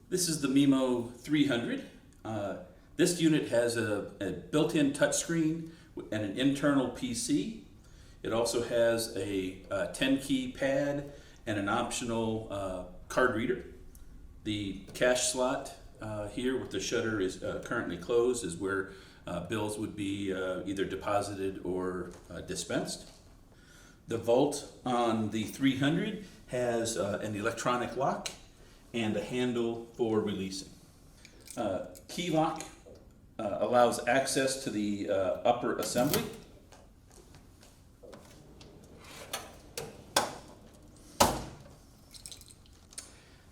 This is the MIMO 300. This unit has a built-in touchscreen and an internal PC. It also has a 10-key pad and an optional card reader. The cash slot here with the shutter is currently closed is where bills would be either deposited or dispensed. The vault on the 300 has an electronic lock and a handle for releasing. Key lock allows access to the upper assembly.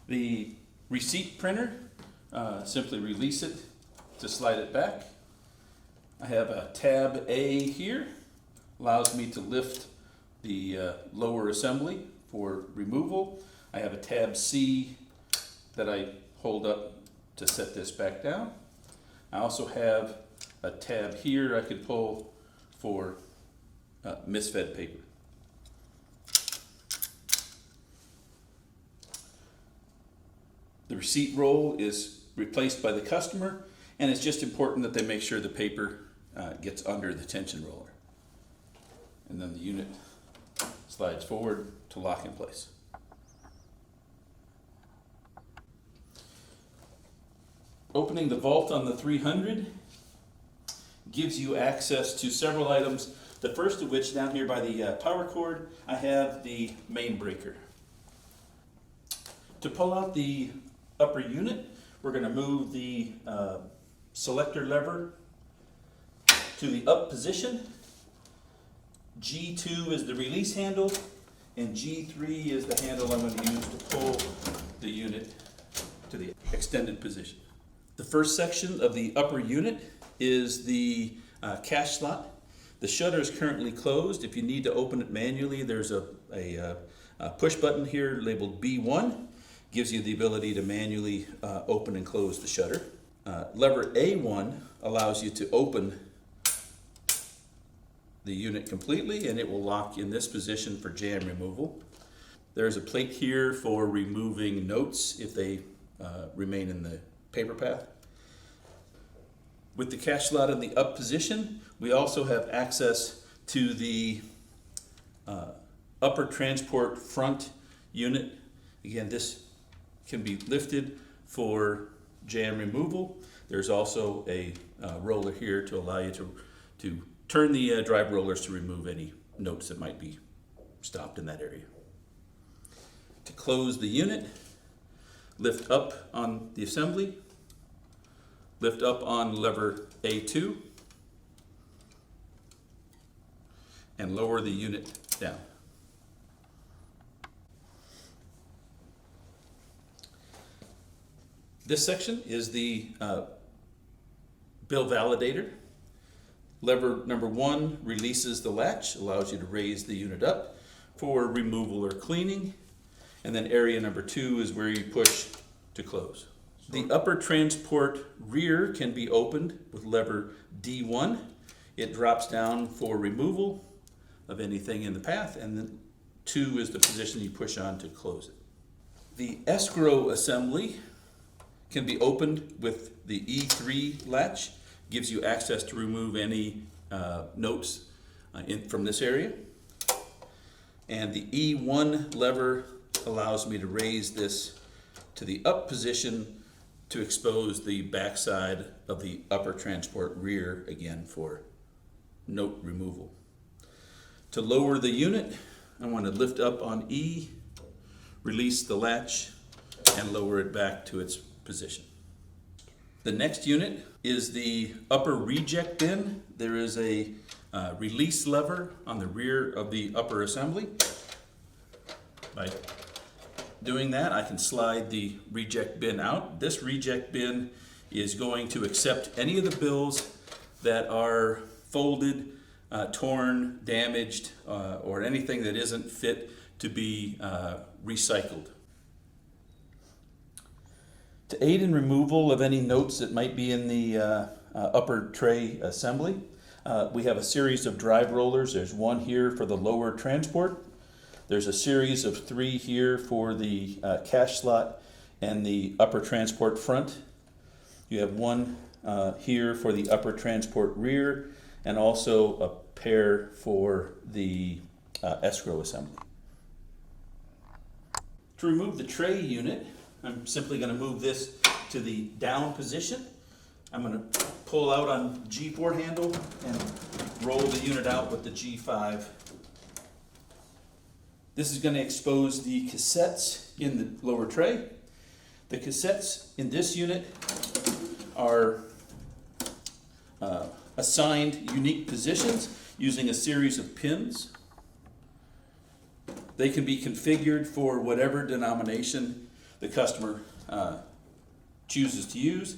The receipt printer, simply release it to slide it back. I have a tab A here, allows me to lift the lower assembly for removal. I have a tab C that I hold up to set this back down. I also have a tab here I could pull for misfed paper. The receipt roll is replaced by the customer, and it's just important that they make sure the paper gets under the tension roller. And then the unit slides forward to lock in place. Opening the vault on the 300 gives you access to several items. The first of which, down here by the power cord, I have the main breaker. To pull out the upper unit, we're going to move the selector lever to the up position. G2 is the release handle, and G3 is the handle I'm going to use to pull the unit to the extended position. The first section of the upper unit is the cash slot. The shutter is currently closed. If you need to open it manually, there's a push button here labeled B1. Gives you the ability to manually open and close the shutter. Lever A1 allows you to open the unit completely, and it will lock in this position for jam removal. There's a plate here for removing notes if they remain in the paper path. With the cash slot in the up position, we also have access to the upper transport front unit. Again, this can be lifted for jam removal. There's also a roller here to allow you to turn the drive rollers to remove any notes that might be stopped in that area. To close the unit, lift up on the assembly, lift up on lever A2, and lower the unit down. This section is the bill validator. Lever number 1 releases the latch, allows you to raise the unit up for removal or cleaning. And then area number 2 is where you push to close. The upper transport rear can be opened with lever D1. It drops down for removal of anything in the path, and then 2 is the position you push on to close it. The escrow assembly can be opened with the E3 latch. Gives you access to remove any notes from this area. And the E1 lever allows me to raise this to the up position to expose the backside of the upper transport rear again for note removal. To lower the unit, I want to lift up on E, release the latch, and lower it back to its position. The next unit is the upper reject bin. There is a release lever on the rear of the upper assembly. By doing that, I can slide the reject bin out. This reject bin is going to accept any of the bills that are folded, torn, damaged, or anything that isn't fit to be recycled. To aid in removal of any notes that might be in the upper tray assembly, we have a series of drive rollers. There's one here for the lower transport. There's a series of 3 here for the cash slot, and the upper transport front. You have one here for the upper transport rear, and also a pair for the escrow assembly. To remove the tray unit, I'm simply going to move this to the down position. I'm going to pull out on G4 handle and roll the unit out with the G5. This is going to expose the cassettes in the lower tray. The cassettes in this unit are assigned unique positions using a series of pins. They can be configured for whatever denomination the customer chooses to use.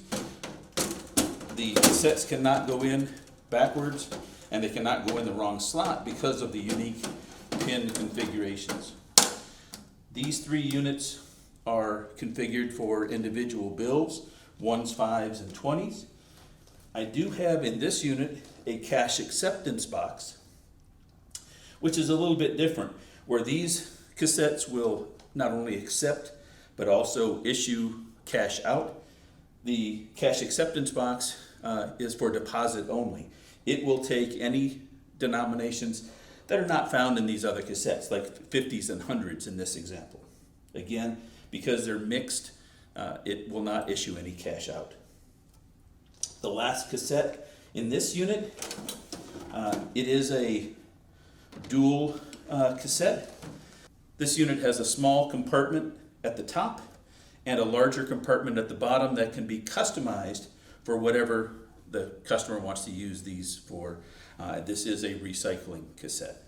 The cassettes cannot go in backwards, and they cannot go in the wrong slot because of the unique pin configurations. These 3 units are configured for individual bills, 1s, 5s, and 20s. I do have in this unit a cash acceptance box, which is a little bit different, where these cassettes will not only accept but also issue cash out. The cash acceptance box is for deposit only. It will take any denominations that are not found in these other cassettes, like 50s and 100s in this example. Again, because they're mixed, it will not issue any cash out. The last cassette in this unit, it is a dual cassette. This unit has a small compartment at the top and a larger compartment at the bottom that can be customized for whatever the customer wants to use these for. This is a recycling cassette.